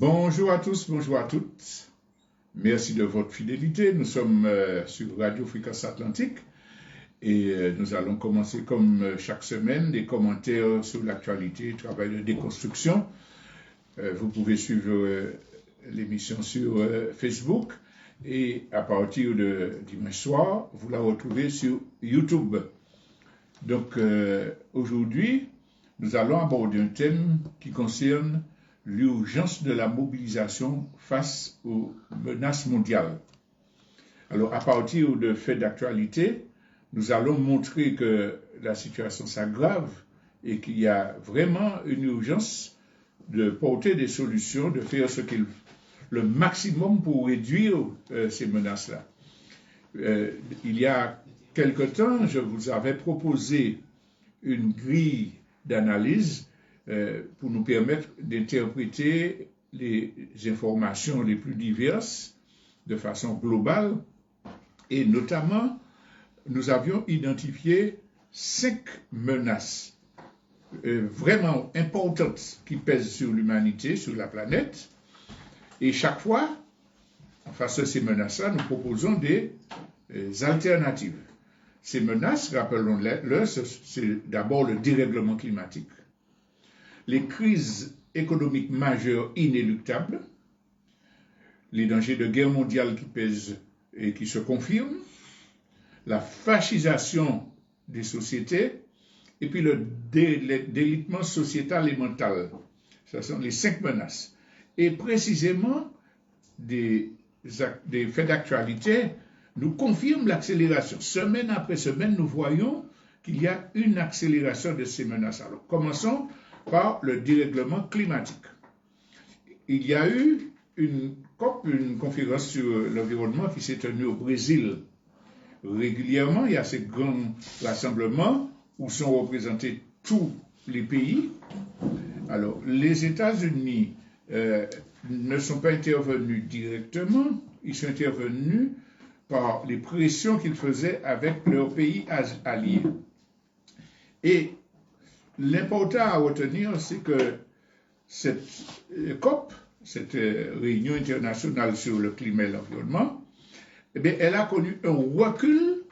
Bonjour à tous, bonjour à toutes. Merci de votre fidélité. Nous sommes sur Radio Fréquence Atlantique et nous allons commencer comme chaque semaine des commentaires sur l'actualité, travail de déconstruction. Vous pouvez suivre l'émission sur Facebook et à partir de dimanche soir, vous la retrouvez sur YouTube. Donc aujourd'hui, nous allons aborder un thème qui concerne l'urgence de la mobilisation face aux menaces mondiales. Alors, à partir de faits d'actualité, nous allons montrer que la situation s'aggrave et qu'il y a vraiment une urgence de porter des solutions, de faire le maximum pour réduire ces menaces-là. Il y a quelque temps, je vous avais proposé une grille d'analyse pour nous permettre d'interpréter les informations les plus diverses de façon globale. Et notamment, nous avions identifié 5 menaces vraiment importantes qui pèsent sur l'humanité, sur la planète. Et chaque fois, face à ces menaces-là, nous proposons des alternatives. Ces menaces, rappelons-le, c'est d'abord le dérèglement climatique, les crises économiques majeures inéluctables, les dangers de guerre mondiale qui pèsent et qui se confirment, la fascisation des sociétés, et puis le délitement sociétal et mental. Ce sont les 5 menaces. Et précisément, des faits d'actualité nous confirment l'accélération. Semaine après semaine, nous voyons qu'il y a une accélération de ces menaces. Alors, commençons par le dérèglement climatique. Il y a eu une COP, une conférence sur l'environnement qui s'est tenue au Brésil. Régulièrement, il y a ces grands rassemblements où sont représentés tous les pays. Alors, les États-Unis ne sont pas intervenus directement, ils sont intervenus par les pressions qu'ils faisaient avec leurs pays alliés. Et l'important à retenir, c'est que cette COP, cette réunion internationale sur le climat et l'environnement, eh bien, elle a connu un recul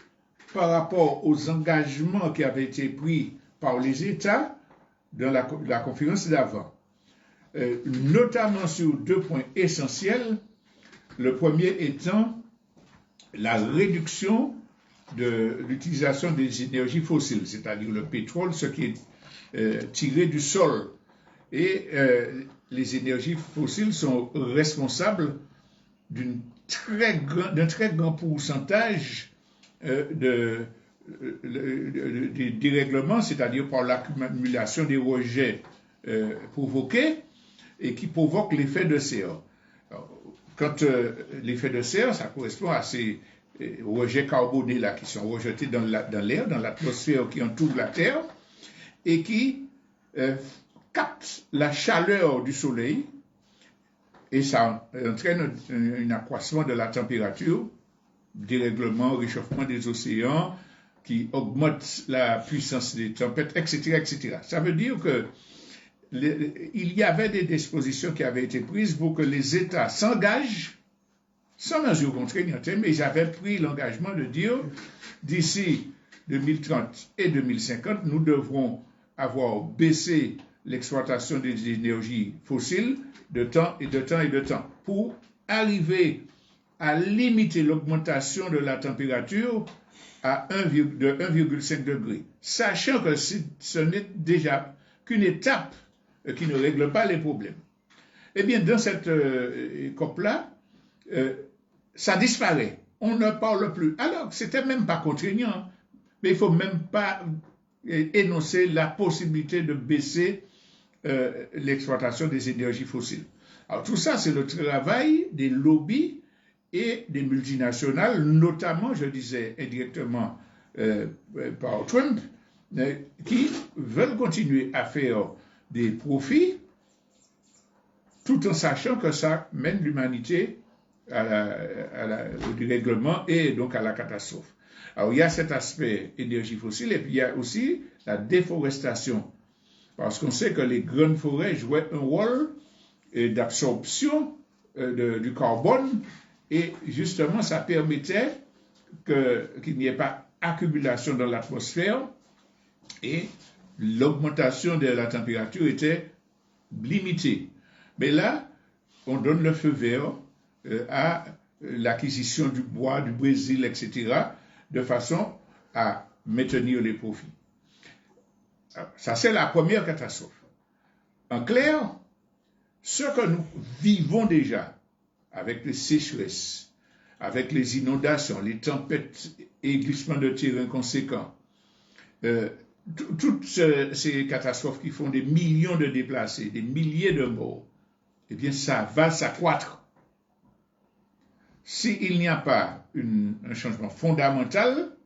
par rapport aux engagements qui avaient été pris par les États dans la conférence d'avant, notamment sur 2 points essentiels. Le premier étant la réduction de l'utilisation des énergies fossiles, c'est-à-dire le pétrole, ce qui est tiré du sol. Et les énergies fossiles sont responsables d'un très grand pourcentage des dérèglements, c'est-à-dire par l'accumulation des rejets provoqués et qui provoquent l'effet de serre. Quand l'effet de serre, ça correspond à ces rejets carbonés là qui sont rejetés dans l'air, dans l'atmosphère qui entoure la Terre, et qui captent la chaleur du soleil, et ça entraîne un accroissement de la température, dérèglement, réchauffement des océans, qui augmente la puissance des tempêtes, etc., etc. Ça veut dire que il y avait des dispositions qui avaient été prises pour que les États s'engagent, sans mesure contraignante, mais ils avaient pris l'engagement de dire d'ici 2030 et 2050, nous devrons avoir baissé l'exploitation des énergies fossiles de temps et de temps et de temps pour arriver à limiter l'augmentation de la température à de 1,5 degré, sachant que ce n'est déjà qu'une étape qui ne règle pas les problèmes. Eh bien, dans cette COP-là, ça disparaît. On ne parle plus. Alors, c'était même pas contraignant, mais il ne faut même pas énoncer la possibilité de baisser l'exploitation des énergies fossiles. Alors, tout ça, c'est le travail des lobbies et des multinationales, notamment, je disais indirectement par Trump, qui veulent continuer à faire des profits tout en sachant que ça mène l'humanité au dérèglement et donc à la catastrophe. Alors, il y a cet aspect énergie fossile et puis il y a aussi la déforestation. Parce qu'on sait que les grandes forêts jouaient un rôle d'absorption du carbone et justement, ça permettait qu'il n'y ait pas accumulation dans l'atmosphère et l'augmentation de la température était limitée. Mais là, on donne le feu vert à l'acquisition du bois, du Brésil, etc., de façon à maintenir les profits. Ça, c'est la première catastrophe. En clair, ce que nous vivons déjà avec les sécheresses, avec les inondations, les tempêtes et glissements de terrain conséquents, toutes ces catastrophes qui font des millions de déplacés, des milliers de morts, eh bien, ça va s'accroître. S'il n'y a pas un changement fondamental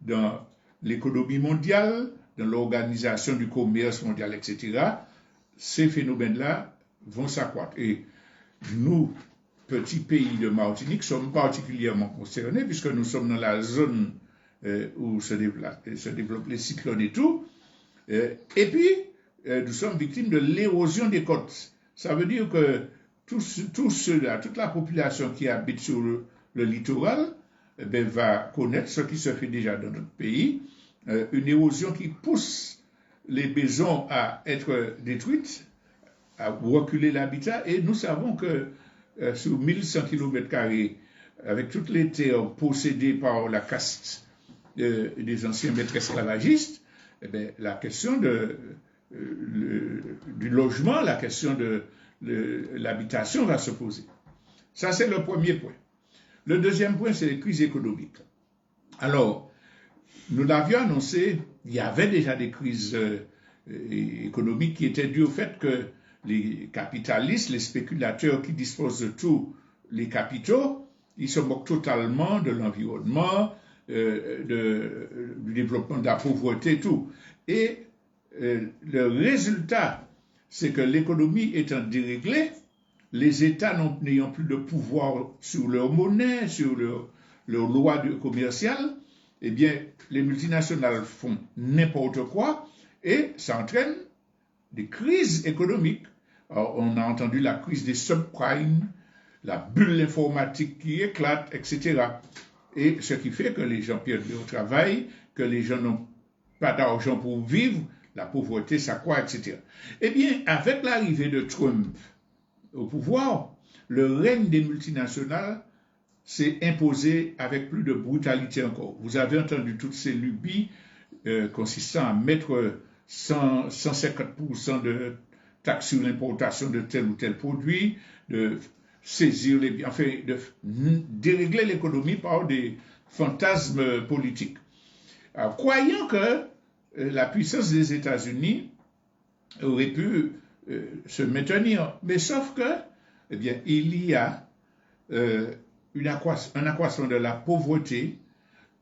dans l'économie mondiale, dans l'organisation du commerce mondial, etc., ces phénomènes-là vont s'accroître. Et nous, petits pays de Martinique, sommes particulièrement concernés puisque nous sommes dans la zone où se développent les cyclones et tout. Et puis, nous sommes victimes de l'érosion des côtes. Ça veut dire que toute la population qui habite sur le littoral va connaître ce qui se fait déjà dans notre pays, une érosion qui pousse les maisons à être détruites, à reculer l'habitat, et nous savons que sur 1100 km², avec toutes les terres possédées par la caste des anciens maîtres esclavagistes, la question du logement, la question de l'habitation va se poser. Ça, c'est le premier point. Le deuxième point, c'est les crises économiques. Alors, nous l'avions annoncé, il y avait déjà des crises économiques qui étaient dues au fait que les capitalistes, les spéculateurs qui disposent de tous les capitaux, ils se moquent totalement de l'environnement, du développement de la pauvreté et tout. Et le résultat, c'est que l'économie étant déréglée, les États n'ayant plus de pouvoir sur leur monnaie, sur leur loi commerciale, eh bien, les multinationales font n'importe quoi et ça entraîne des crises économiques. Alors, on a entendu la crise des subprimes, la bulle informatique qui éclate, etc. Et ce qui fait que les gens perdent leur travail, que les gens n'ont pas d'argent pour vivre, la pauvreté s'accroît, etc. Eh bien, avec l'arrivée de Trump au pouvoir, le règne des multinationales s'est imposé avec plus de brutalité encore. Vous avez entendu toutes ces lubies consistant à mettre 150% de taxes sur l'importation de tel ou tel produit, de saisir les biens, enfin, de dérégler l'économie par des fantasmes politiques. Alors, croyant que la puissance des États-Unis aurait pu se maintenir, mais sauf que, eh bien, il y a un accroissement de la pauvreté,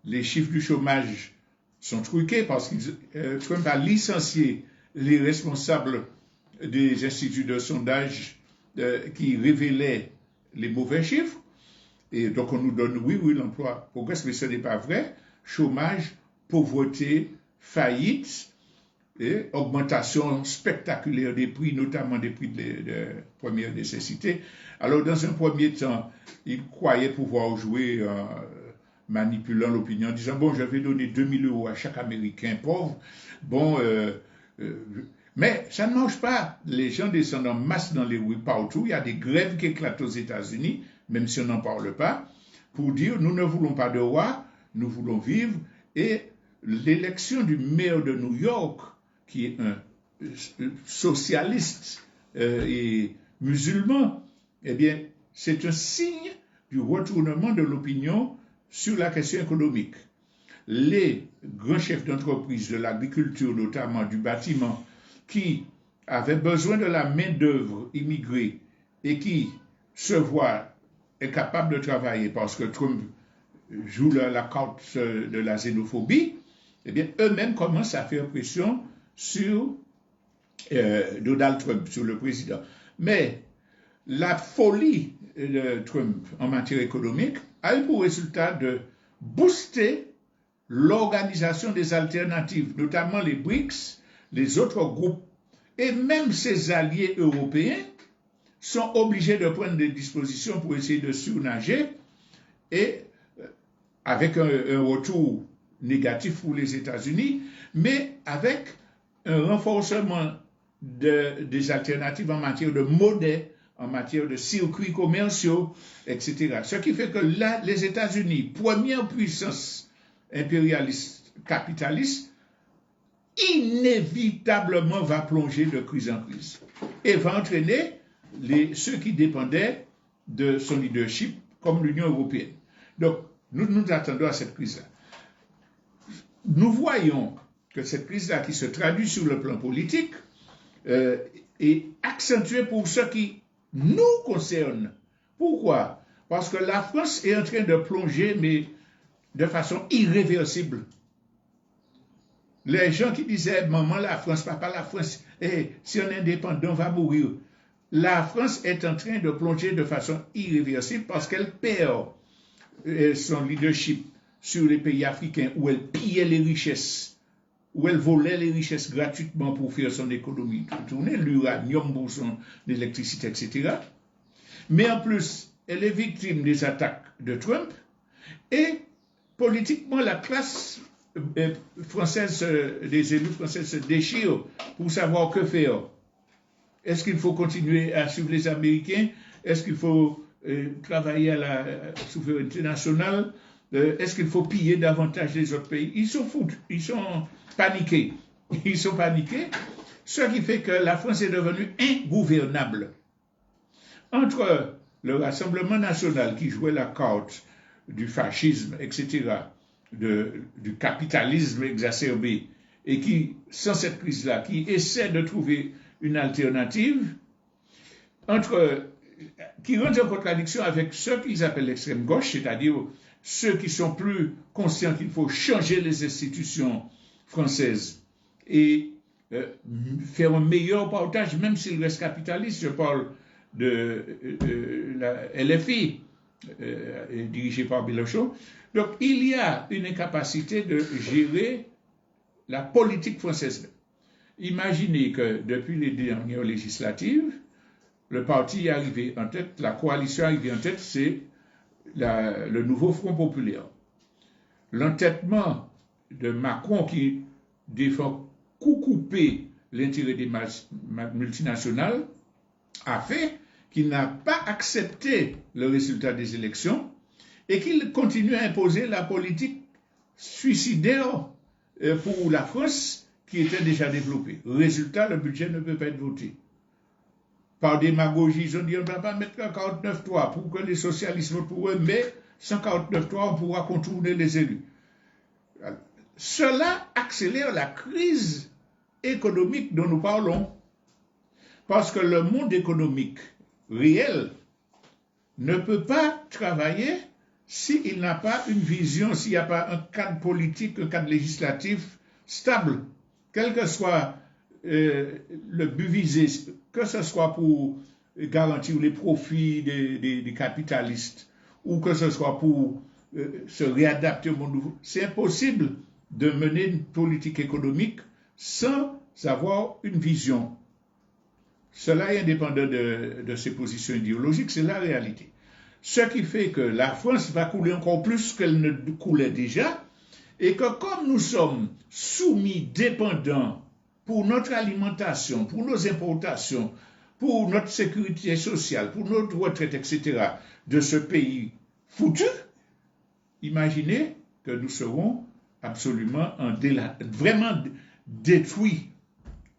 les chiffres du chômage sont truqués parce que Trump a licencié les responsables des instituts de sondage qui révélaient les mauvais chiffres. Et donc on nous donne, oui, l'emploi progresse, mais ce n'est pas vrai. Chômage, pauvreté, faillite et augmentation spectaculaire des prix, notamment des prix de première nécessité. Alors dans un premier temps, il croyait pouvoir jouer manipulant l'opinion, en disant, bon, je vais donner 2000 € à chaque Américain pauvre. Bon, mais ça ne marche pas. Les gens descendent en masse dans les rues partout. Il y a des grèves qui éclatent aux États-Unis, même si on n'en parle pas, pour dire, nous ne voulons pas de roi, nous voulons vivre. Et l'élection du maire de New York, qui est un socialiste et musulman, eh bien, c'est un signe du retournement de l'opinion sur la question économique. Les grands chefs d'entreprise de l'agriculture, notamment du bâtiment, qui avaient besoin de la main-d'œuvre immigrée et qui se voient incapables de travailler parce que Trump joue la carte de la xénophobie, eh bien, eux-mêmes commencent à faire pression sur Donald Trump, sur le président. Mais la folie de Trump en matière économique a eu pour résultat de booster l'organisation des alternatives, notamment les BRICS, les autres groupes, et même ses alliés européens sont obligés de prendre des dispositions pour essayer de surnager et avec un retour négatif pour les États-Unis, mais avec un renforcement des alternatives en matière de monnaie, en matière de circuits commerciaux, etc. Ce qui fait que là, les États-Unis, première puissance impérialiste capitaliste, inévitablement va plonger de crise en crise et va entraîner ceux qui dépendaient de son leadership, comme l'Union européenne. Donc, nous nous attendons à cette crise-là. Nous voyons que cette crise-là, qui se traduit sur le plan politique, est accentuée pour ce qui nous concerne. Pourquoi? Parce que la France est en train de plonger, mais de façon irréversible. Les gens qui disaient, maman, la France, papa, la France, si on est indépendant, on va mourir. La France est en train de plonger de façon irréversible parce qu'elle perd son leadership sur les pays africains où elle pillait les richesses, où elle volait les richesses gratuitement pour faire son économie tourner, l'uranium pour son électricité, etc. Mais en plus, elle est victime des attaques de Trump et politiquement, la classe française, des élus français se déchirent pour savoir que faire. Est-ce qu'il faut continuer à suivre les Américains? Est-ce qu'il faut travailler à la souveraineté nationale? Est-ce qu'il faut piller davantage les autres pays? Ils sont fous, ils sont paniqués. Ils sont paniqués, ce qui fait que la France est devenue ingouvernable. Entre le Rassemblement national qui jouait la carte du fascisme, etc., du capitalisme exacerbé, et qui, sans cette crise-là, qui essaie de trouver une alternative, qui rentre en contradiction avec ceux qu'ils appellent l'extrême gauche, c'est-à-dire ceux qui sont plus conscients qu'il faut changer les institutions françaises et faire un meilleur partage, même s'il reste capitaliste. Je parle de la LFI, dirigée par Mélenchon. Donc, il y a une incapacité de gérer la politique française. Imaginez que depuis les dernières législatives, le parti est arrivé en tête, la coalition est arrivée en tête, c'est le nouveau Front populaire. L'entêtement de Macron qui défend couper l'intérêt des multinationales a fait qu'il n'a pas accepté le résultat des élections et qu'il continue à imposer la politique suicidaire pour la France qui était déjà développée. Résultat, le budget ne peut pas être voté. Par démagogie, ils ont dit on ne va pas mettre un 49.3 pour que les socialistes votent pour eux, mais sans 49.3, on pourra contourner les élus. Cela accélère la crise économique dont nous parlons. Parce que le monde économique réel ne peut pas travailler s'il n'a pas une vision, s'il n'y a pas un cadre politique, un cadre législatif stable, quel que soit le but visé, que ce soit pour garantir les profits des capitalistes ou que ce soit pour se réadapter au monde nouveau. C'est impossible de mener une politique économique sans avoir une vision. Cela est indépendant de ses positions idéologiques, c'est la réalité. Ce qui fait que la France va couler encore plus qu'elle ne coulait déjà, et que comme nous sommes soumis, dépendants pour notre alimentation, pour nos importations, pour notre sécurité sociale, pour notre retraite, etc., de ce pays foutu, imaginez que nous serons absolument vraiment détruits.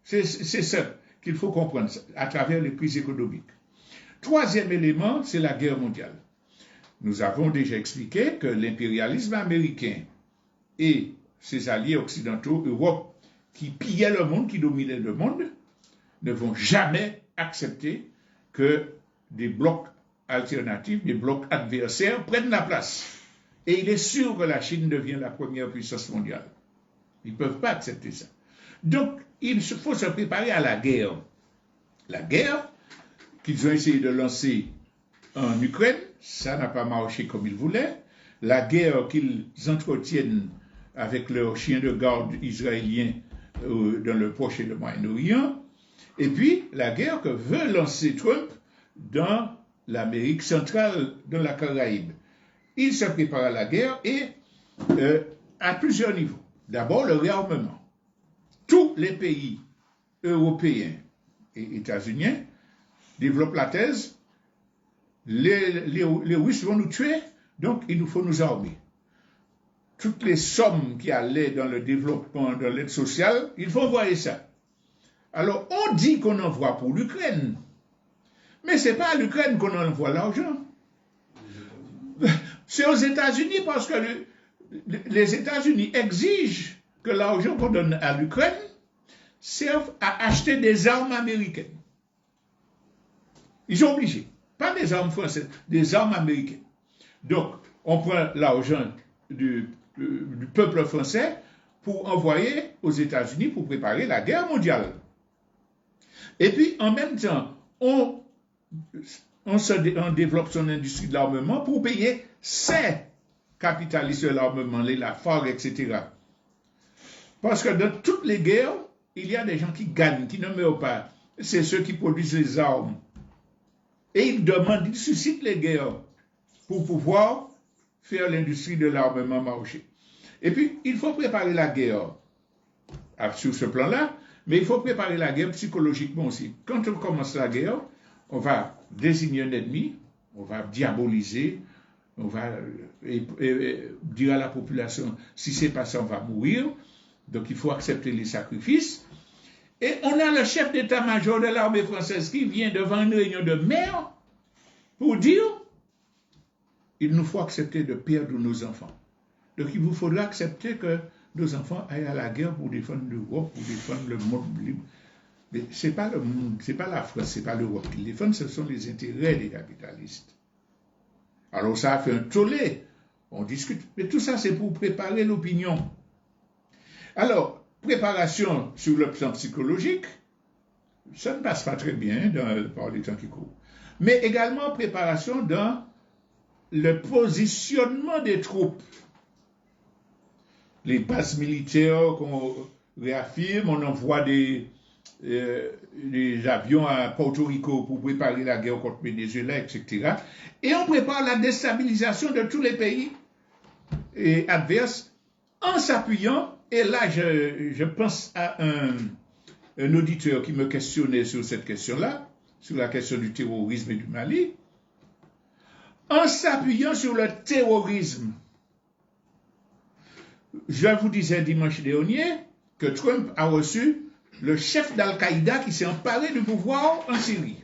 C'est ça qu'il faut comprendre à travers les crises économiques. Troisième élément, c'est la guerre mondiale. Nous avons déjà expliqué que l'impérialisme américain et ses alliés occidentaux, Europe, qui pillaient le monde, qui dominaient le monde, ne vont jamais accepter que des blocs alternatifs, des blocs adversaires prennent la place. Et il est sûr que la Chine devient la première puissance mondiale. Ils ne peuvent pas accepter ça. Donc, il faut se préparer à la guerre. La guerre qu'ils ont essayé de lancer en Ukraine, ça n'a pas marché comme ils voulaient. La guerre qu'ils entretiennent avec leurs chiens de garde israéliens dans le Proche et le Moyen-Orient, et puis la guerre que veut lancer Trump dans l'Amérique centrale, dans la Caraïbe. Il se prépare à la guerre et à plusieurs niveaux. D'abord, le réarmement. Tous les pays européens et états-uniens développent la thèse, les Russes vont nous tuer, donc il nous faut nous armer. Toutes les sommes qui allaient dans le développement, dans l'aide sociale, il faut envoyer ça. Alors, on dit qu'on envoie pour l'Ukraine, mais ce n'est pas à l'Ukraine qu'on envoie l'argent. C'est aux États-Unis parce que les États-Unis exigent que l'argent qu'on donne à l'Ukraine serve à acheter des armes américaines. Ils sont obligés. Pas des armes françaises, des armes américaines. Donc, on prend l'argent du peuple français pour envoyer aux États-Unis pour préparer la guerre mondiale. Et puis, en même temps, on développe son industrie de l'armement pour payer ses capitalistes de l'armement, les Lafargue, etc. Parce que dans toutes les guerres, il y a des gens qui gagnent, qui ne meurent pas. C'est ceux qui produisent les armes. Et ils demandent, ils suscitent les guerres pour pouvoir faire l'industrie de l'armement marcher. Et puis, il faut préparer la guerre sur ce plan-là, mais il faut préparer la guerre psychologiquement aussi. Quand on commence la guerre, on va désigner un ennemi, on va diaboliser, on va dire à la population, si c'est pas ça, on va mourir. Donc, il faut accepter les sacrifices. Et on a le chef d'état-major de l'armée française qui vient devant une réunion de maire pour dire il nous faut accepter de perdre nos enfants. Donc il vous faudra accepter que nos enfants aillent à la guerre pour défendre l'Europe, pour défendre le monde libre. Mais ce n'est pas le monde, ce n'est pas la France, ce n'est pas l'Europe qui défendent, ce sont les intérêts des capitalistes. Alors ça a fait un tollé, on discute, mais tout ça c'est pour préparer l'opinion. Alors, préparation sur le plan psychologique, ça ne passe pas très bien par les temps qui courent. Mais également préparation dans le positionnement des troupes. Les bases militaires qu'on réaffirme, on envoie des avions à Porto Rico pour préparer la guerre contre Venezuela, etc. Et on prépare la déstabilisation de tous les pays adverses en s'appuyant. Et là, je pense à un auditeur qui me questionnait sur cette question-là, sur la question du terrorisme et du Mali, en s'appuyant sur le terrorisme. Je vous disais dimanche dernier que Trump a reçu le chef d'Al-Qaïda qui s'est emparé du pouvoir en Syrie.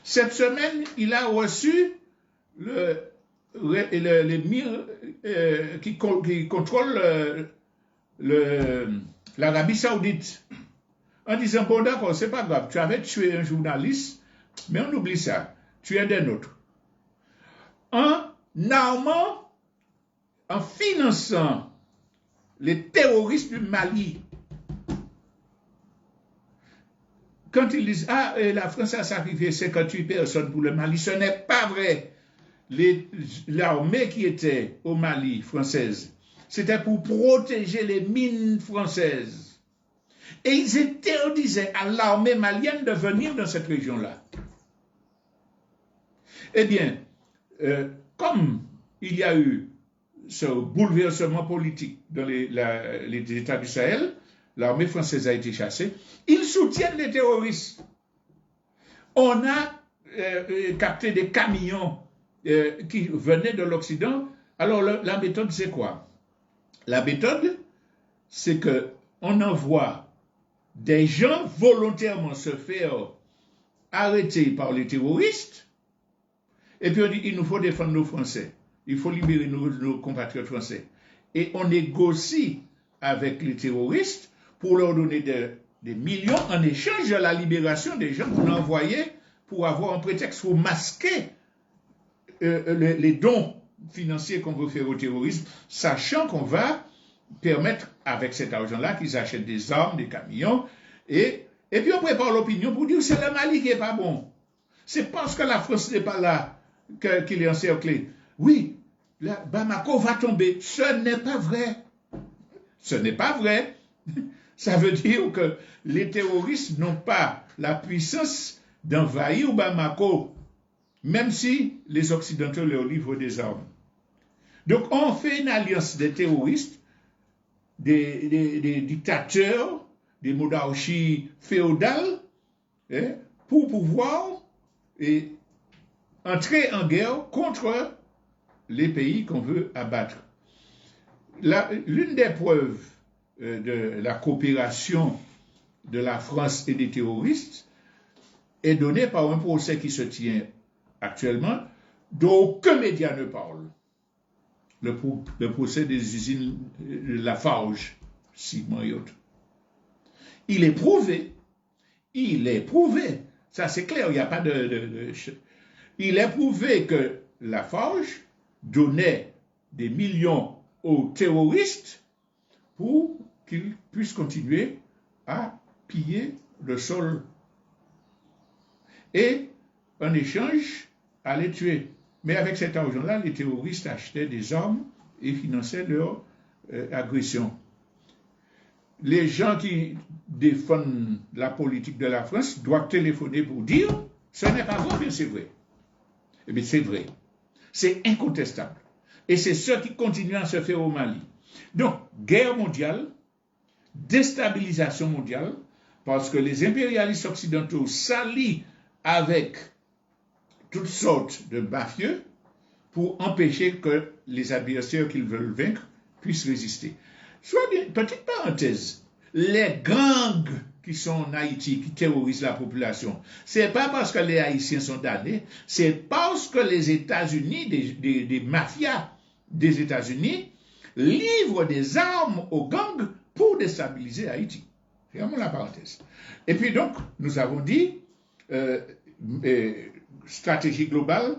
Cette semaine, il a reçu l'émir qui contrôle l'Arabie Saoudite en disant bon d'accord, c'est pas grave, tu avais tué un journaliste, mais on oublie ça, tu es des nôtres. En armant, en finançant les terroristes du Mali. Quand ils disent ah, la France a sacrifié 58 personnes pour le Mali, ce n'est pas vrai. L'armée qui était au Mali française, c'était pour protéger les mines françaises. Et ils interdisaient à l'armée malienne de venir dans cette région-là. Eh bien, comme il y a eu ce bouleversement politique dans les États du Sahel, l'armée française a été chassée, ils soutiennent les terroristes. On a capté des camions qui venaient de l'Occident. Alors la méthode, c'est quoi? La méthode, c'est qu'on envoie des gens volontairement se faire arrêter par les terroristes, et puis on dit, il nous faut défendre nos Français, il faut libérer nos compatriotes français. Et on négocie avec les terroristes pour leur donner des millions en échange de la libération des gens qu'on a envoyés pour avoir un prétexte pour masquer les dons financiers qu'on veut faire au terrorisme, sachant qu'on va permettre avec cet argent-là qu'ils achètent des armes, des camions, et puis on prépare l'opinion pour dire c'est le Mali qui n'est pas bon. C'est parce que la France n'est pas là qu'il est encerclé. Oui, Bamako va tomber. Ce n'est pas vrai. Ce n'est pas vrai. Ça veut dire que les terroristes n'ont pas la puissance d'envahir Bamako, même si les Occidentaux leur livrent des armes. Donc on fait une alliance des terroristes, des dictateurs, des monarchies féodales, pour pouvoir entrer en guerre contre les pays qu'on veut abattre. L'une des preuves de la coopération de la France et des terroristes est donnée par un procès qui se tient actuellement, dont aucun média ne parle. Le procès des usines de Lafarge, Sigma et autres. Il est prouvé, ça c'est clair, il n'y a pas il est prouvé que Lafarge donnait des millions aux terroristes pour qu'ils puissent continuer à piller le sol. Et en échange, à les tuer. Mais avec cet argent-là, les terroristes achetaient des armes et finançaient leur agression. Les gens qui défendent la politique de la France doivent téléphoner pour dire ce n'est pas vrai, mais c'est vrai. Eh bien, c'est vrai. C'est incontestable. Et c'est ce qui continue à se faire au Mali. Donc, guerre mondiale, déstabilisation mondiale, parce que les impérialistes occidentaux s'allient avec toutes sortes de mafieux pour empêcher que les adversaires qu'ils veulent vaincre puissent résister. Soit bien, petite parenthèse, les gangs qui sont en Haïti, qui terrorisent la population, c'est pas parce que les Haïtiens sont damnés, c'est parce que les États-Unis, des mafias des États-Unis, livrent des armes aux gangs pour déstabiliser Haïti. C'est vraiment la parenthèse. Et puis donc, nous avons dit, stratégie globale,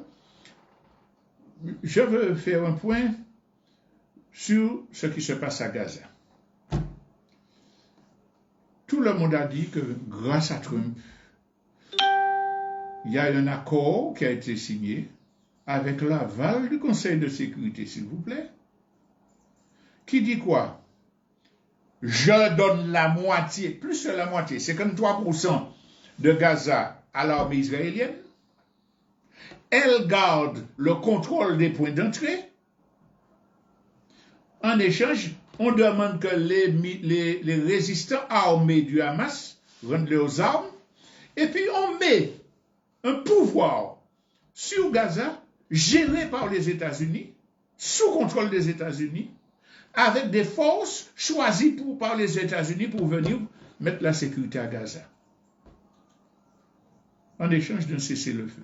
je veux faire un point sur ce qui se passe à Gaza. Tout le monde a dit que grâce à Trump, il y a un accord qui a été signé avec l'aval du Conseil de sécurité, s'il vous plaît, qui dit quoi? Je donne la moitié, plus que la moitié, 53% de Gaza à l'armée israélienne. Elle garde le contrôle des points d'entrée. En échange, on demande que les résistants armés du Hamas rendent leurs armes. Et puis on met un pouvoir sur Gaza, géré par les États-Unis, sous contrôle des États-Unis, avec des forces choisies par les États-Unis pour venir mettre la sécurité à Gaza. En échange d'un cessez-le-feu.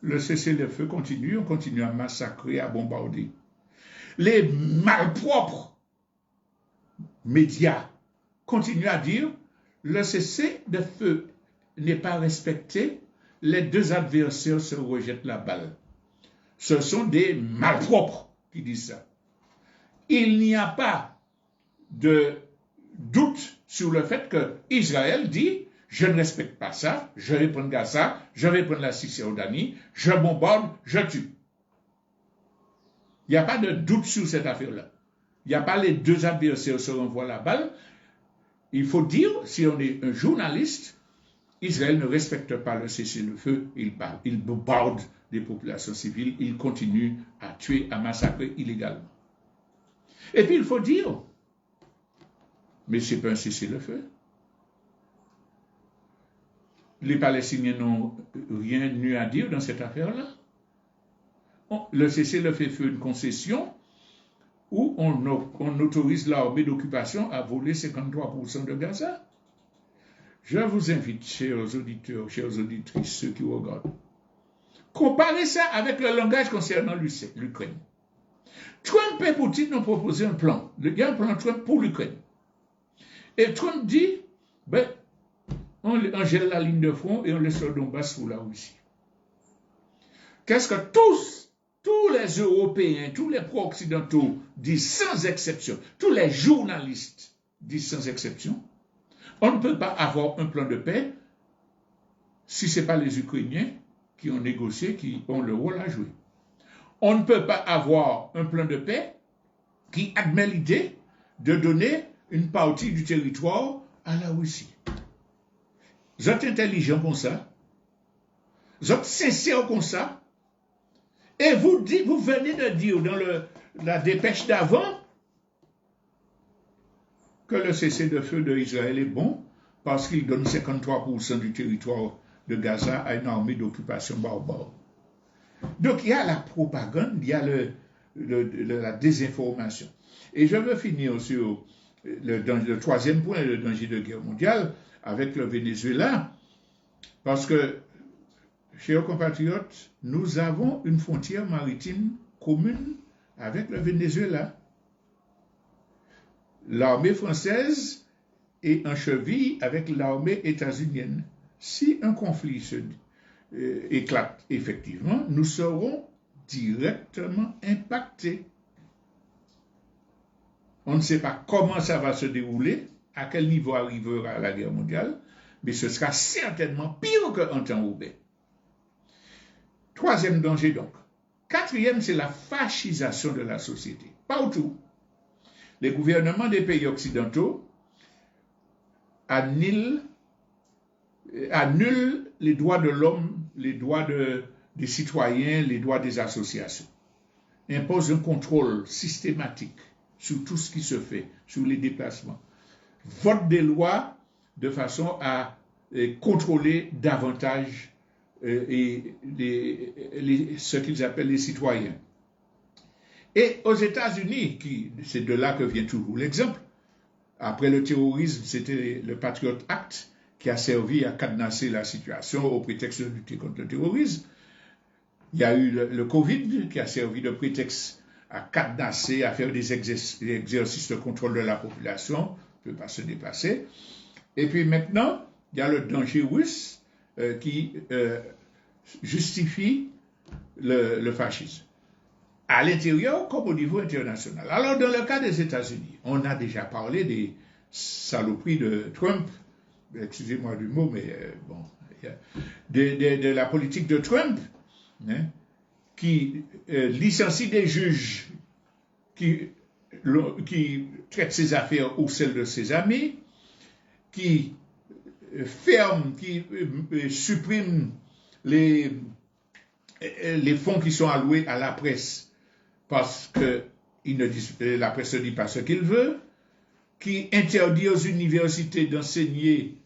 Le cessez-le-feu continue, on continue à massacrer, à bombarder. Les malpropres médias continuent à dire le cessez-le-feu n'est pas respecté, les deux adversaires se rejettent la balle. Ce sont des malpropres qui disent ça. Il n'y a pas de doute sur le fait que Israël dit je ne respecte pas ça, je vais prendre Gaza, je vais prendre la Cisjordanie, je bombarde, je tue. Il n'y a pas de doute sur cette affaire-là. Il n'y a pas les deux adversaires se renvoient la balle. Il faut dire, si on est un journaliste, Israël ne respecte pas le cessez-le-feu, il bombarde des populations civiles, il continue à tuer, à massacrer illégalement. Et puis il faut dire, mais ce n'est pas un cessez-le-feu. Les Palestiniens n'ont rien eu à dire dans cette affaire-là. Le cessez-le-feu fait une concession où on autorise l'armée d'occupation à voler 53% de Gaza. Je vous invite, chers auditeurs, chères auditrices, ceux qui regardent, comparez ça avec le langage concernant l'Ukraine. Trump et Poutine ont proposé un plan. Il y a un plan Trump pour l'Ukraine. Et Trump dit, on gèle la ligne de front et on laisse le Donbass pour la Russie. Qu'est-ce que tous les Européens, tous les pro-occidentaux disent sans exception, tous les journalistes disent sans exception, on ne peut pas avoir un plan de paix si ce n'est pas les Ukrainiens qui ont négocié, qui ont le rôle à jouer. On ne peut pas avoir un plan de paix qui admet l'idée de donner une partie du territoire à la Russie. Vous êtes intelligent comme ça, vous êtes sincère comme ça, et vous venez de dire dans la dépêche d'avant que le cessez-le-feu d'Israël est bon parce qu'il donne 53% du territoire de Gaza à une armée d'occupation barbare. Donc il y a la propagande, il y a la désinformation. Et je veux finir sur le troisième point, le danger de guerre mondiale, avec le Venezuela, parce que, chers compatriotes, nous avons une frontière maritime commune avec le Venezuela. L'armée française est en cheville avec l'armée états-unienne. Si un conflit éclate effectivement, nous serons directement impactés. On ne sait pas comment ça va se dérouler, à quel niveau arrivera la guerre mondiale, mais ce sera certainement pire qu'en temps Roubaix. Troisième danger donc. Quatrième, c'est la fascisation de la société. Partout. Les gouvernements des pays occidentaux annulent les droits de l'homme, les droits des citoyens, les droits des associations. Imposent un contrôle systématique sur tout ce qui se fait, sur les déplacements. Votent des lois de façon à contrôler davantage ce qu'ils appellent les citoyens. Et aux États-Unis, c'est de là que vient toujours l'exemple, après le terrorisme, c'était le Patriot Act qui a servi à cadenasser la situation au prétexte de lutter contre le terrorisme. Il y a eu le Covid qui a servi de prétexte à cadenasser, à faire des exercices de contrôle de la population, ne peut pas se dépasser. Et puis maintenant, il y a le danger russe qui justifie le fascisme, à l'intérieur comme au niveau international. Alors, dans le cas des États-Unis, on a déjà parlé des saloperies de Trump, excusez-moi du mot, mais bon, de la politique de Trump, hein, qui licencie des juges qui traitent ses affaires ou celles de ses amis, qui ferme, qui supprime les fonds qui sont alloués à la presse parce que la presse ne dit pas ce qu'il veut, qui interdit aux universités d'enseigner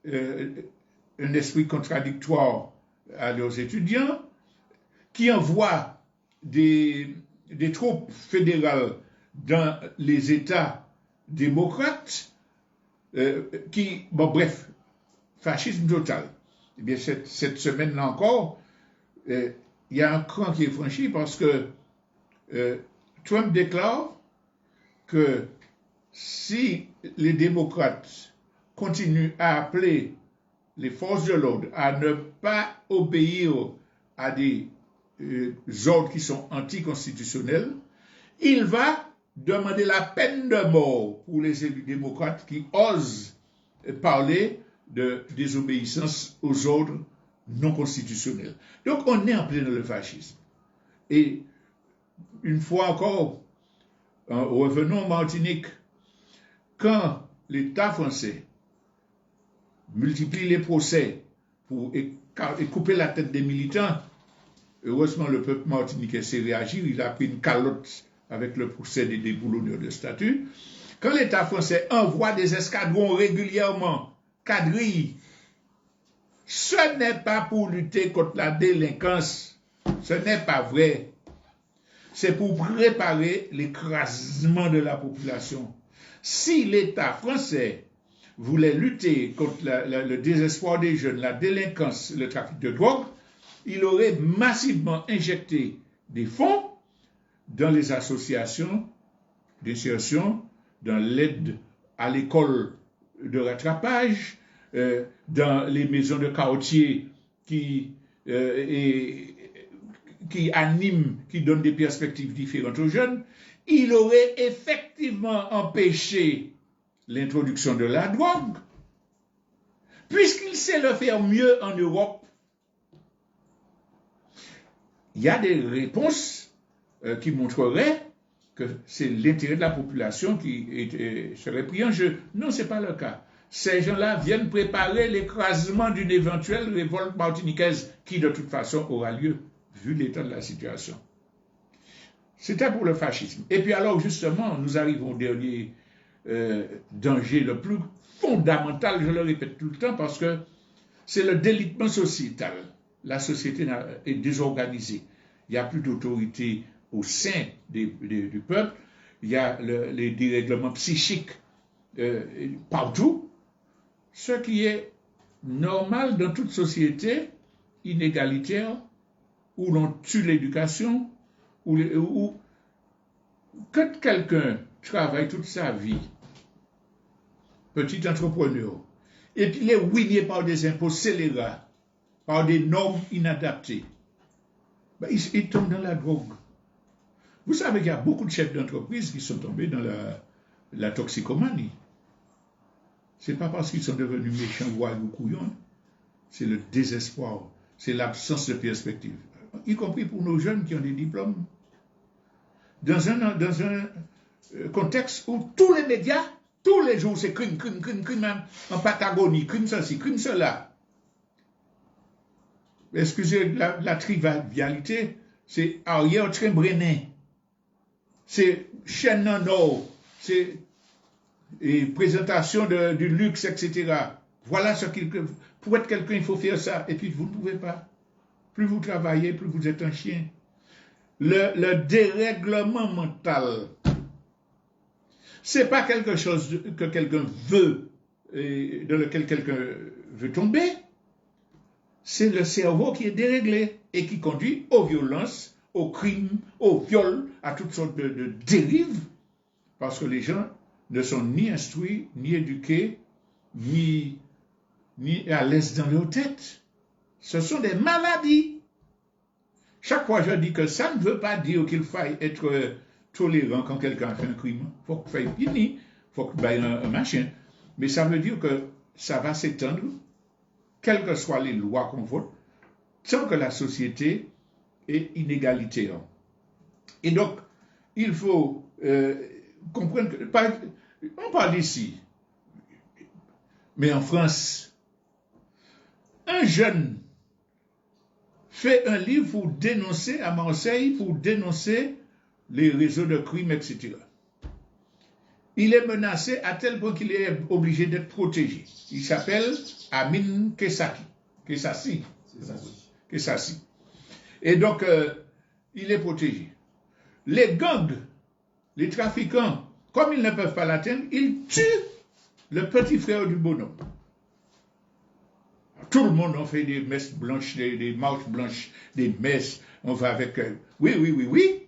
un esprit contradictoire à leurs étudiants, qui envoie des troupes fédérales dans les États démocrates, bref, fascisme total. Eh bien, cette semaine-là encore, il y a un cran qui est franchi parce que Trump déclare que si les démocrates continuent à appeler les forces de l'ordre à ne pas obéir à des ordres qui sont anticonstitutionnels, il va demander la peine de mort pour les élus démocrates qui osent parler de désobéissance aux ordres non constitutionnels. Donc on est en plein dans le fascisme. Et une fois encore, revenons en Martinique, quand l'État français multiplie les procès pour couper la tête des militants, heureusement le peuple martiniquais s'est réagi, il a pris une calotte avec le procès des déboulonneurs de statut. Quand l'État français envoie des escadrons régulièrement, quadrilles, ce n'est pas pour lutter contre la délinquance, ce n'est pas vrai. C'est pour préparer l'écrasement de la population. Si l'État français voulait lutter contre le désespoir des jeunes, la délinquance, le trafic de drogue, il aurait massivement injecté des fonds dans les associations d'insertion, dans l'aide à l'école de rattrapage, dans les maisons de quartier qui animent, qui donnent des perspectives différentes aux jeunes. Il aurait effectivement empêché l'introduction de la drogue, puisqu'il sait le faire mieux en Europe. Il y a des réponses qui montreraient que c'est l'intérêt de la population qui serait pris en jeu. Non, ce n'est pas le cas. Ces gens-là viennent préparer l'écrasement d'une éventuelle révolte martiniquaise qui, de toute façon, aura lieu, vu l'état de la situation. C'était pour le fascisme. Et puis alors, justement, nous arrivons au dernier danger, le plus fondamental, je le répète tout le temps, parce que c'est le délitement sociétal. La société est désorganisée. Il n'y a plus d'autorité au sein du peuple. Il y a les dérèglements psychiques partout. Ce qui est normal dans toute société inégalitaire, où l'on tue l'éducation, où quand quelqu'un travaille toute sa vie, petit entrepreneur, et qu'il est ruiné par des impôts scélérats, par des normes inadaptées, ben, il tombe dans la drogue. Vous savez qu'il y a beaucoup de chefs d'entreprise qui sont tombés dans la toxicomanie. Ce n'est pas parce qu'ils sont devenus méchants, voyous ou couillons, c'est le désespoir, c'est l'absence de perspective, y compris pour nos jeunes qui ont des diplômes. Dans un contexte où tous les médias, tous les jours, c'est crime, même en Patagonie, crime ceci, crime cela. Excusez la trivialité, c'est arrière-train-brenin, c'est chaîne en or, c'est présentation du luxe, etc. Voilà ce qu'il... Pour être quelqu'un, il faut faire ça, et puis vous ne pouvez pas. Plus vous travaillez, plus vous êtes un chien. Le dérèglement mental, c'est pas quelque chose que quelqu'un veut, dans lequel quelqu'un veut tomber. C'est le cerveau qui est déréglé et qui conduit aux violences, aux crimes, aux viols, à toutes sortes de dérives, parce que les gens ne sont ni instruits, ni éduqués, ni à l'aise dans leur tête. Ce sont des maladies. Chaque fois, je dis que ça ne veut pas dire qu'il faille être tolérant quand quelqu'un fait un crime. Il faut qu'il faille punir, il faut qu'il faille un machin. Mais ça veut dire que ça va s'étendre, quelles que soient les lois qu'on vote, tant que la société est inégalitaire. Et donc, il faut comprendre que... On parle ici, mais en France, un jeune fait un livre pour dénoncer à Marseille, pour dénoncer les réseaux de crimes, etc. Il est menacé à tel point qu'il est obligé d'être protégé. Il s'appelle Amin Kessassi. Et donc, il est protégé. Les gangs, les trafiquants, comme ils ne peuvent pas l'atteindre, ils tuent le petit frère du bonhomme. Tout le monde en fait des messes blanches, des marches blanches, des messes, on va avec... Oui.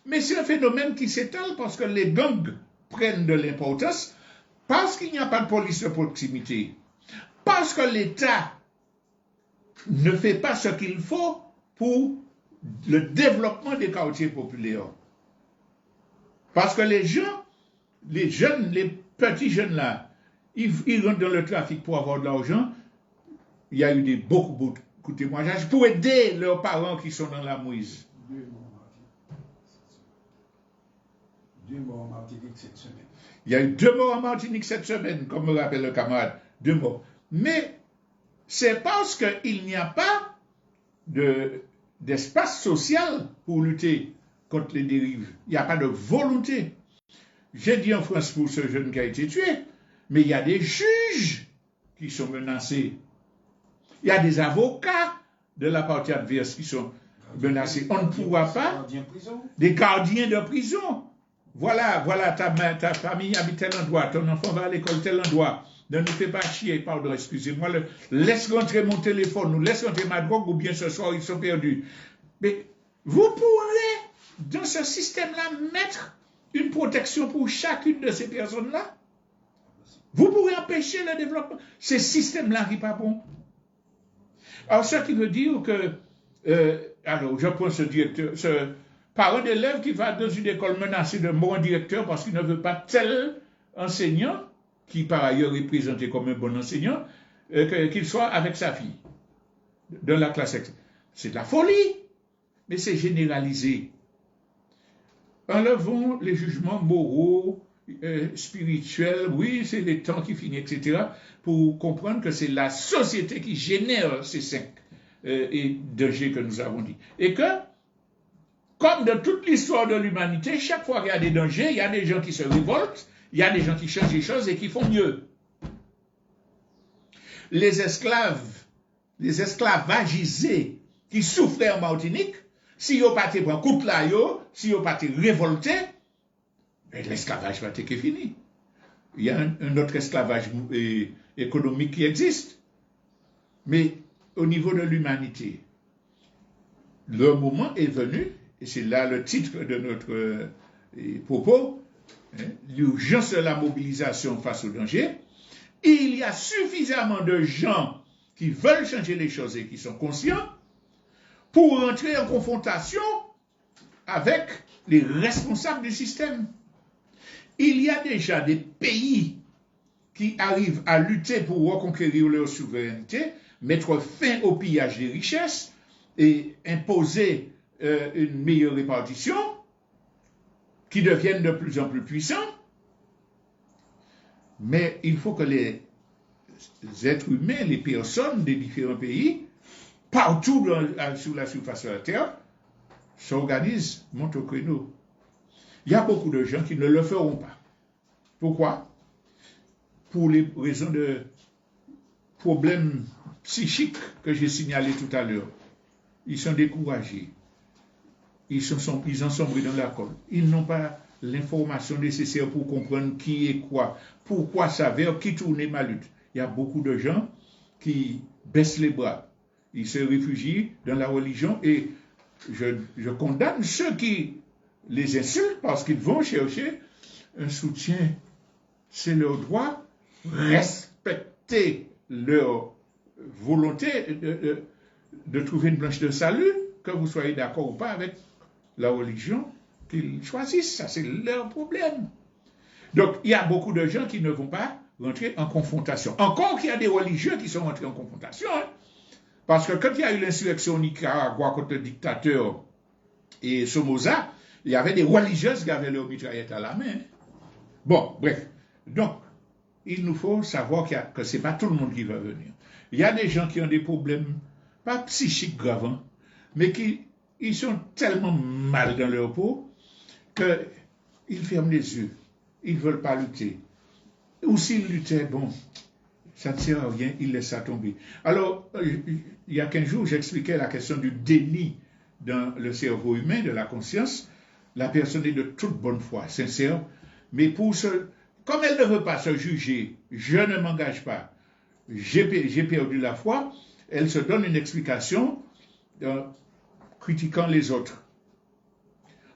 Mais c'est un phénomène qui s'étale parce que les gangs prennent de l'importance, parce qu'il n'y a pas de police de proximité, parce que l'État ne fait pas ce qu'il faut pour le développement des quartiers populaires. Parce que les gens, les jeunes, les petits jeunes là, ils rentrent dans le trafic pour avoir de l'argent. Il y a eu beaucoup de témoignages pour aider leurs parents qui sont dans la mouise. 2 morts en Martinique cette semaine. Il y a eu 2 morts en Martinique cette semaine, comme me rappelle le camarade. 2 morts. Mais c'est parce qu'il n'y a pas d'espace social pour lutter contre les dérives. Il n'y a pas de volonté. J'ai dit en France pour ce jeune qui a été tué, mais il y a des juges qui sont menacés. Il y a des avocats de la partie adverse qui sont menacés. On ne pourra pas... Des gardiens de prison. Voilà, ta famille habite tel endroit, ton enfant va à l'école tel endroit. Ne nous fais pas chier, pardon, excusez-moi. Laisse rentrer mon téléphone, ou laisse rentrer ma drogue, ou bien ce soir ils sont perdus. Mais vous pourrez, dans ce système-là, mettre une protection pour chacune de ces personnes-là. Vous pourrez empêcher le développement. Ce système-là n'est pas bon. Alors, ce qui veut dire que, alors, je prends ce parent d'élève qui va dans une école menacée de mort en directeur parce qu'il ne veut pas tel enseignant, qui par ailleurs est présenté comme un bon enseignant, qu'il soit avec sa fille dans la classe. C'est de la folie, mais c'est généralisé. enlevons les jugements moraux, spirituels, oui, c'est les temps qui finissent, etc., pour comprendre que c'est la société qui génère ces 5 dangers que nous avons dit. Et que, comme dans toute l'histoire de l'humanité, chaque fois qu'il y a des dangers, il y a des gens qui se révoltent, il y a des gens qui changent les choses et qui font mieux. Les esclavagisés qui souffraient en Martinique, si ils n'ont pas été pris coup de la yo, si ils n'ont pas été révoltés, l'esclavage va être fini. Il y a un autre esclavage économique qui existe. Mais au niveau de l'humanité, le moment est venu, et c'est là le titre de notre propos, l'urgence de la mobilisation face au danger. Il y a suffisamment de gens qui veulent changer les choses et qui sont conscients pour entrer en confrontation avec les responsables du système. Il y a déjà des pays qui arrivent à lutter pour reconquérir leur souveraineté, mettre fin au pillage des richesses et imposer une meilleure répartition, qui deviennent de plus en plus puissants. Mais il faut que les êtres humains, les personnes des différents pays, partout sur la surface de la Terre, s'organisent, montent au créneau. Il y a beaucoup de gens qui ne le feront pas. Pourquoi? Pour les raisons de problèmes psychiques que j'ai signalés tout à l'heure. Ils sont découragés. Ils ont sombré dans l'alcool. Ils n'ont pas l'information nécessaire pour comprendre qui est quoi, pourquoi ça va, qui tourne ma lutte. Il y a beaucoup de gens qui baissent les bras. Ils se réfugient dans la religion et je condamne ceux qui les insultent parce qu'ils vont chercher un soutien. C'est leur droit. Respecter leur volonté de trouver une branche de salut, que vous soyez d'accord ou pas avec la religion qu'ils choisissent. Ça, c'est leur problème. Donc, il y a beaucoup de gens qui ne vont pas rentrer en confrontation. Encore qu'il y a des religieux qui sont rentrés en confrontation. Hein, parce que quand il y a eu l'insurrection au Nicaragua contre le dictateur et Somoza, il y avait des religieuses qui avaient leur mitraillette à la main. Bon, bref. Donc, il nous faut savoir que ce n'est pas tout le monde qui va venir. Il y a des gens qui ont des problèmes, pas psychiques graves, mais ils sont tellement mal dans leur peau qu'ils ferment les yeux. Ils ne veulent pas lutter. Ou s'ils luttaient, bon, ça ne sert à rien, ils laissent ça tomber. Alors, il y a 15 jours, j'expliquais la question du déni dans le cerveau humain, de la conscience. La personne est de toute bonne foi, sincère, mais comme elle ne veut pas se juger, je ne m'engage pas, j'ai perdu la foi, elle se donne une explication critiquant les autres,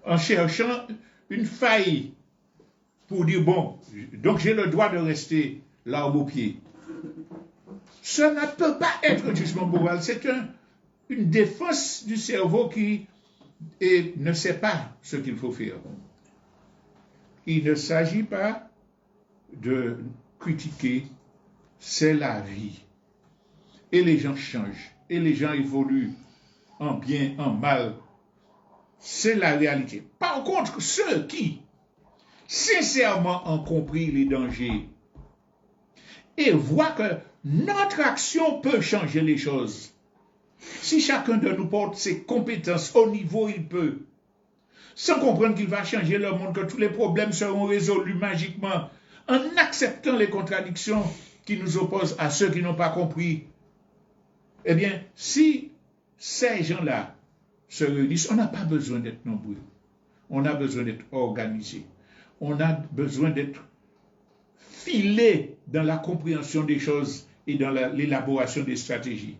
en cherchant une faille pour dire, bon, donc j'ai le droit de rester l'arbre au pied. Ça ne peut pas être un jugement moral, c'est une défense du cerveau qui ne sait pas ce qu'il faut faire. Il ne s'agit pas de critiquer, c'est la vie. Et les gens changent, et les gens évoluent en bien, en mal. C'est la réalité. Par contre, ceux qui sincèrement ont compris les dangers et voient que notre action peut changer les choses. Si chacun de nous porte ses compétences au niveau il peut, sans comprendre qu'il va changer le monde, que tous les problèmes seront résolus magiquement, en acceptant les contradictions qui nous opposent à ceux qui n'ont pas compris. Eh bien, si ces gens-là se réunissent, on n'a pas besoin d'être nombreux. On a besoin d'être organisés. On a besoin d'être filés dans la compréhension des choses et dans l'élaboration des stratégies.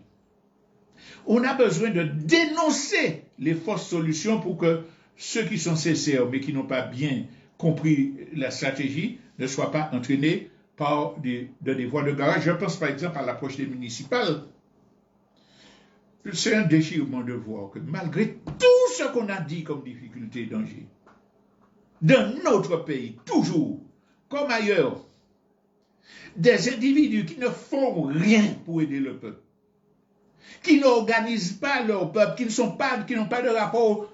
On a besoin de dénoncer les fausses solutions pour que ceux qui sont sincères mais qui n'ont pas bien compris la stratégie ne soient pas entraînés par des voies de garage. Je pense par exemple à l'approche des municipales. C'est un déchirement de voir que malgré tout ce qu'on a dit comme difficulté et danger, dans notre pays, toujours, comme ailleurs, des individus qui ne font rien pour aider le peuple, qui n'organisent pas leur peuple, qui n'ont pas de rapport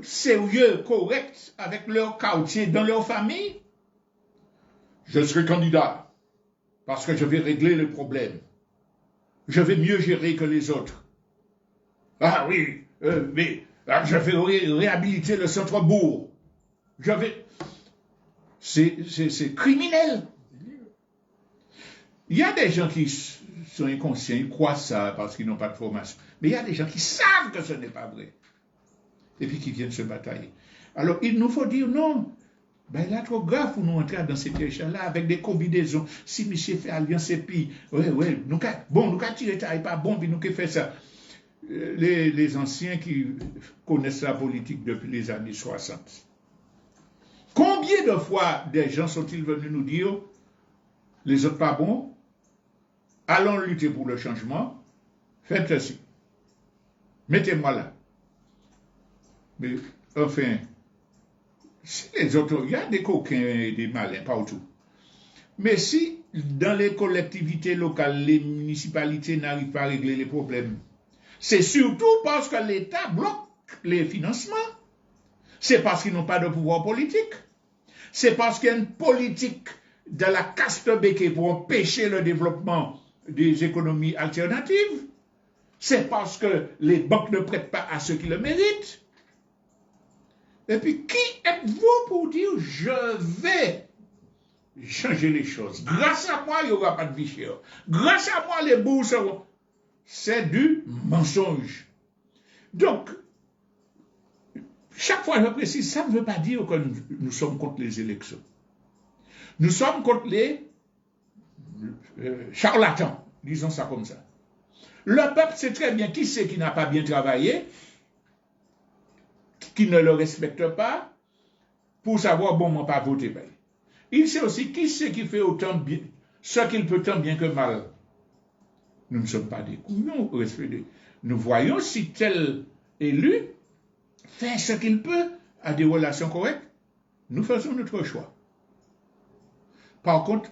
sérieux, correct avec leur quartier, dans leur famille, je serai candidat parce que je vais régler le problème. Je vais mieux gérer que les autres. Ah oui, mais je vais réhabiliter le centre-bourg. Je vais... C'est criminel. Il y a des gens qui sont inconscients, ils croient ça parce qu'ils n'ont pas de formation. Mais il y a des gens qui savent que ce n'est pas vrai. Et puis qui viennent se batailler. Alors, il nous faut dire non. Ben là, trop grave pour nous entrer dans cette échelle-là avec des combinaisons. Si monsieur fait alliance et puis, nous qu'à tirer taille pas bon, puis nous qu'à faire ça. Les anciens qui connaissent la politique depuis les années 60. Combien de fois des gens sont-ils venus nous dire, les autres pas bons, allons lutter pour le changement, faites ceci. Mettez-moi là. Mais enfin, si les autres, il y a des coquins et des malins partout. Mais si dans les collectivités locales, les municipalités n'arrivent pas à régler les problèmes, c'est surtout parce que l'État bloque les financements. C'est parce qu'ils n'ont pas de pouvoir politique. C'est parce qu'il y a une politique de la caste béquée pour empêcher le développement des économies alternatives. C'est parce que les banques ne prêtent pas à ceux qui le méritent. Et puis, qui êtes-vous pour dire « je vais changer les choses ». Grâce à moi, il n'y aura pas de vie chère. Grâce à moi, les bourses seront... C'est du mensonge. Donc, chaque fois je précise, ça ne veut pas dire que nous sommes contre les élections. Nous sommes contre les charlatans, disons ça comme ça. Le peuple sait très bien qui c'est qui n'a pas bien travaillé, qui ne le respecte pas, pour savoir, bon, moi, pas voter. Il sait aussi qui c'est qui fait autant bien, ce qu'il peut tant bien que mal. Nous ne sommes pas des couillons, nous voyons si tel élu fait ce qu'il peut à des relations correctes. Nous faisons notre choix. Par contre,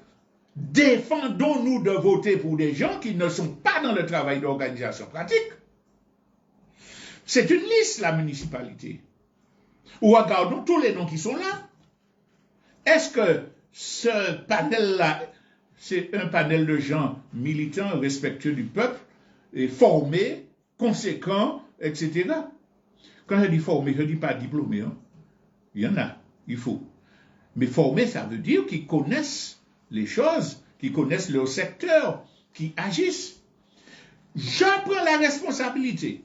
défendons-nous de voter pour des gens qui ne sont pas dans le travail d'organisation pratique. C'est une liste, la municipalité. Ou regardons tous les noms qui sont là. Est-ce que ce panel-là, c'est un panel de gens militants, respectueux du peuple, et formés, conséquents, etc. Quand je dis formés, je ne dis pas diplômés. Hein. Il y en a, il faut. Mais formés, ça veut dire qu'ils connaissent les choses, qu'ils connaissent leur secteur, qui agissent. Je prends la responsabilité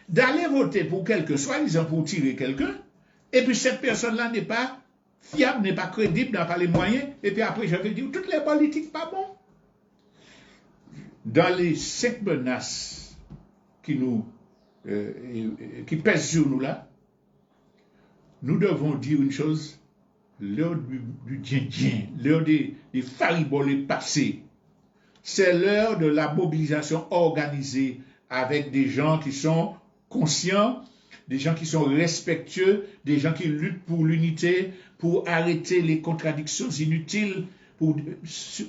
d'aller voter pour quelqu'un, soi-disant pour tirer quelqu'un, et puis cette personne-là n'est pas fiable, n'est pas crédible, n'a pas les moyens, et puis après je vais dire toutes les politiques pas bon. Dans les 5 menaces qui pèsent sur nous là, nous devons dire une chose, l'heure du djin-djin, l'heure des fariboles est passée. C'est l'heure de la mobilisation organisée avec des gens qui sont conscients, des gens qui sont respectueux, des gens qui luttent pour l'unité, pour arrêter les contradictions inutiles, pour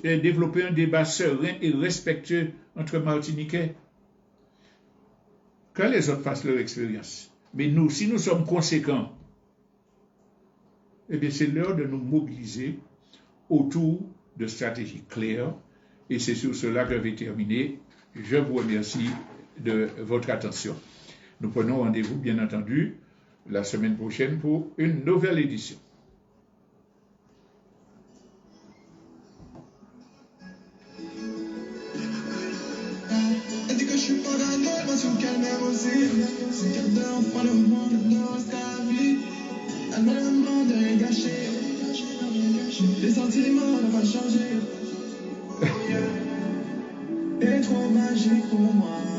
développer un débat serein et respectueux entre Martiniquais. Que les autres fassent leur expérience. Mais nous, si nous sommes conséquents, eh bien c'est l'heure de nous mobiliser autour de stratégies claires. Et c'est sur cela que je vais terminer. Je vous remercie de votre attention. Nous prenons rendez-vous, bien entendu, la semaine prochaine pour une nouvelle édition. Les sentiments n'ont pas changé. Et trop magique pour moi.